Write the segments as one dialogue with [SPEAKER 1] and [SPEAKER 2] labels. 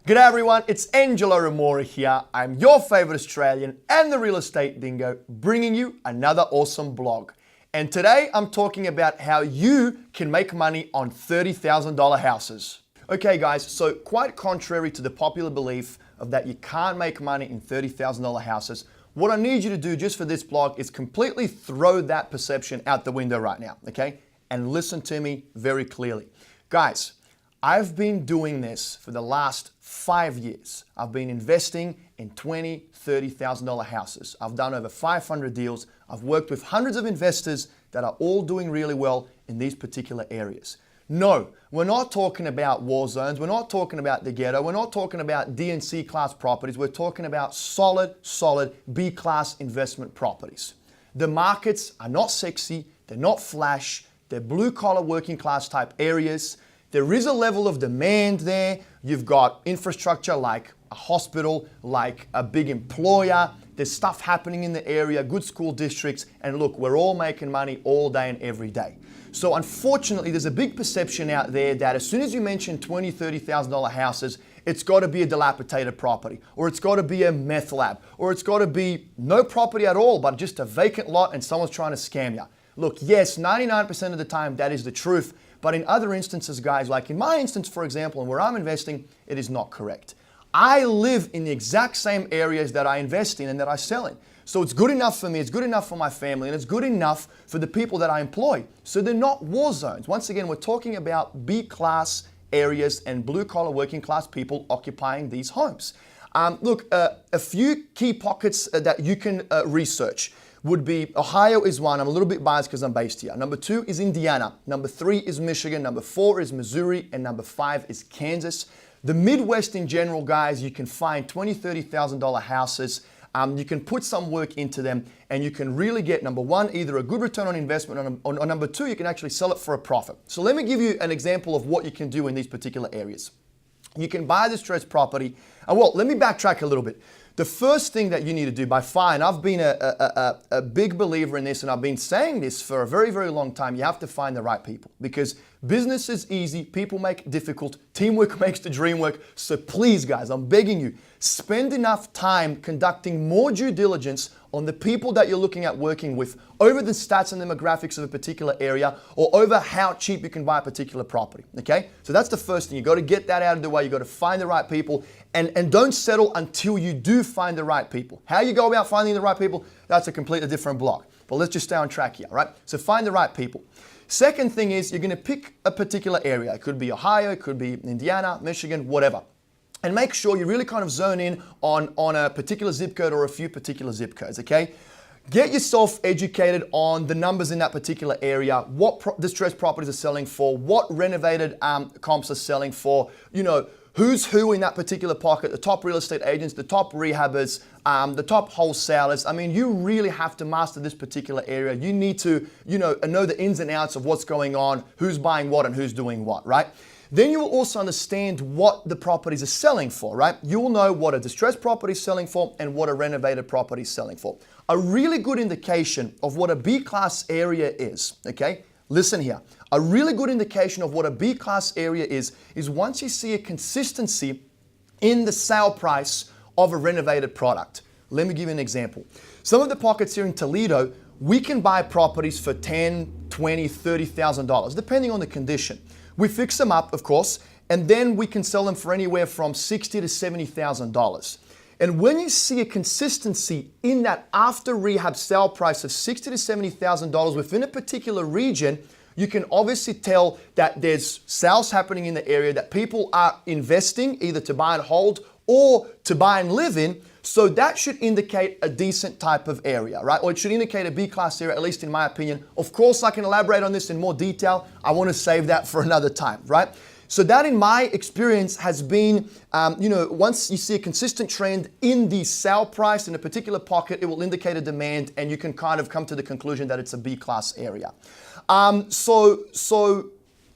[SPEAKER 1] G'day everyone, it's Angelo Ramora here. I'm your favorite Australian and the real estate dingo, bringing you another awesome blog. And today I'm talking about how you can make money on $30,000 houses. Okay guys, so quite contrary to the popular belief of that you can't make money in $30,000 houses, what I need you to do just for this blog is completely throw that perception out the window right now, okay? And listen to me very clearly. Guys, I've been doing this for the last 5 years. I've been investing in $20,000, $30,000 houses. I've done over 500 deals. I've worked with hundreds of investors that are all doing really well in these particular areas. No, we're not talking about war zones. We're not talking about the ghetto. We're not talking about D and C class properties. We're talking about solid B class investment properties. The markets are not sexy. They're not flash. They're blue collar working class type areas. There is a level of demand there. You've got infrastructure like a hospital, like a big employer. There's stuff happening in the area, good school districts, and look, we're all making money all day and every day. So unfortunately, there's a big perception out there that as soon as you mention $20,000, $30,000 houses, it's got to be a dilapidated property, or it's got to be a meth lab, or it's got to be no property at all, but just a vacant lot and someone's trying to scam you. Look, yes, 99% of the time that is the truth. But in other instances, guys, like in my instance, for example, and where I'm investing, it is not correct. I live in the exact same areas that I invest in and that I sell in. So it's good enough for me, it's good enough for my family, and it's good enough for the people that I employ. So they're not war zones. Once again, we're talking about B-class areas and blue-collar working class people occupying these homes. Look, a few key pockets that you can research would be Ohio is one. I'm a little bit biased because I'm based here. Number 2 is Indiana. Number 3 is Michigan. Number 4 is Missouri. And number 5 is Kansas. The Midwest in general, guys, you can find $20,000, $30,000 houses. You can put some work into them and you can really get, number 1, either a good return on investment or number 2, you can actually sell it for a profit. So let me give you an example of what you can do in these particular areas. You can buy this distressed property. And well, let me backtrack a little bit. The first thing that you need to do by far, and I've been a big believer in this, and I've been saying this for a very, very long time, you have to find the right people. Because business is easy, people make it difficult, teamwork makes the dream work. So please, guys, I'm begging you, spend enough time conducting more due diligence on the people that you're looking at working with over the stats and demographics of a particular area or over how cheap you can buy a particular property, okay? So that's the first thing. You got to get that out of the way. You got to find the right people and don't settle until you do find the right people. How you go about finding the right people, that's a completely different block. But let's just stay on track here, all right? So find the right people. Second thing is you're going to pick a particular area. It could be Ohio, it could be Indiana, Michigan, whatever. And make sure you really kind of zone in on a particular zip code or a few particular zip codes, okay? Get yourself educated on the numbers in that particular area, what distressed properties are selling for, what renovated comps are selling for, you know, who's who in that particular pocket, the top real estate agents, the top rehabbers, the top wholesalers. I mean, you really have to master this particular area. You need to, know the ins and outs of what's going on, who's buying what and who's doing what, right? Then you will also understand what the properties are selling for, right? You will know what a distressed property is selling for and what a renovated property is selling for. A really good indication of what a B-class area is, okay? Listen here. A really good indication of what a B-class area is once you see a consistency in the sale price of a renovated product. Let me give you an example. Some of the pockets here in Toledo, we can buy properties for $10,000, $20,000, $30,000, depending on the condition. We fix them up, of course, and then we can sell them for anywhere from $60,000 to $70,000. And when you see a consistency in that after rehab sale price of $60,000 to $70,000 within a particular region, you can obviously tell that there's sales happening in the area, that people are investing either to buy and hold or to buy and live in. So that should indicate a decent type of area, right? Or it should indicate a B-class area, at least in my opinion. Of course, I can elaborate on this in more detail. I want to save that for another time, right? So that in my experience has been, once you see a consistent trend in the sale price in a particular pocket, it will indicate a demand and you can kind of come to the conclusion that it's a B-class area.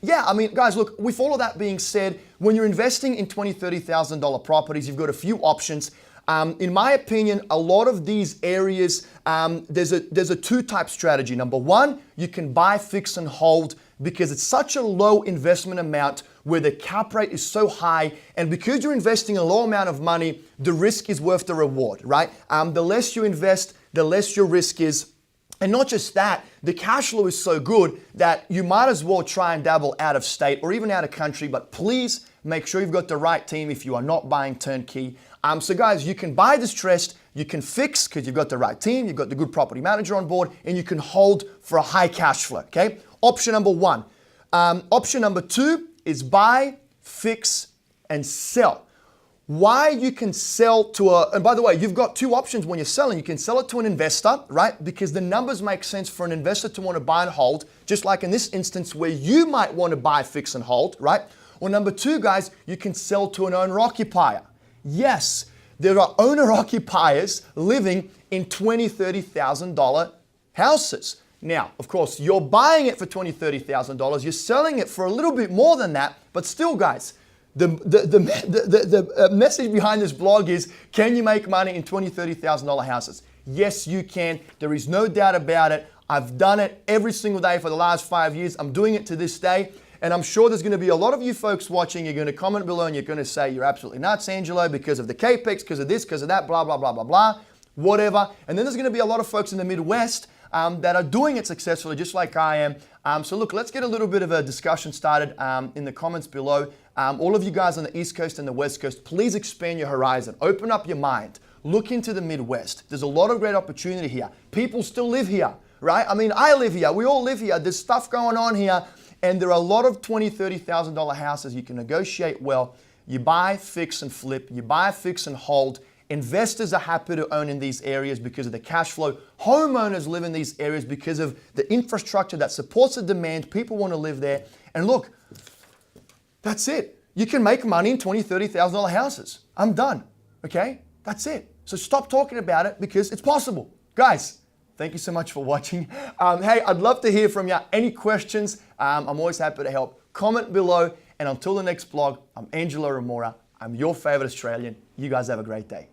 [SPEAKER 1] Yeah, I mean, guys, look, with all of that being said, when you're investing in $20,000, $30,000 properties, you've got a few options. In my opinion, a lot of these areas, there's a two-type strategy. Number one, you can buy, fix, and hold because it's such a low investment amount where the cap rate is so high, and because you're investing a low amount of money, the risk is worth the reward, right? The less you invest, the less your risk is. And not just that, the cash flow is so good that you might as well try and dabble out of state or even out of country, but please make sure you've got the right team if you are not buying turnkey. So guys, you can buy distressed, you can fix because you've got the right team, you've got the good property manager on board, and you can hold for a high cash flow, okay? Option number one. Option number two is buy, fix, and sell. Why you can sell to and by the way, you've got two options when you're selling. You can sell it to an investor, right? Because the numbers make sense for an investor to want to buy and hold, just like in this instance where you might want to buy, fix, and hold, right? Or number two, guys, you can sell to an owner-occupier. Yes, there are owner-occupiers living in $20,000, $30,000 houses. Now, of course, you're buying it for $20,000, $30,000. You're selling it for a little bit more than that, but still, guys, the message behind this blog is, can you make money in $20,000, $30,000 houses? Yes, you can. There is no doubt about it. I've done it every single day for the last 5 years. I'm doing it to this day. And I'm sure there's going to be a lot of you folks watching. You're going to comment below and you're going to say, you're absolutely nuts, Angelo, because of the CAPEX, because of this, because of that, blah, blah, blah, blah, blah, whatever. And then there's going to be a lot of folks in the Midwest that are doing it successfully, just like I am. So look, let's get a little bit of a discussion started in the comments below. All of you guys on the East Coast and the West Coast, please expand your horizon. Open up your mind. Look into the Midwest. There's a lot of great opportunity here. People still live here, right? I mean, I live here. We all live here. There's stuff going on here. And there are a lot of $20,000, $30,000 houses you can negotiate well. You buy, fix, and flip. You buy, fix, and hold. Investors are happy to own in these areas because of the cash flow. Homeowners live in these areas because of the infrastructure that supports the demand. People want to live there. And look, that's it. You can make money in $20,000, $30,000 houses. I'm done, okay? That's it. So stop talking about it because it's possible. Guys, thank you so much for watching. Hey, I'd love to hear from you. Any questions? I'm always happy to help. Comment below. And until the next vlog, I'm Angelo Ramora. I'm your favorite Australian. You guys have a great day.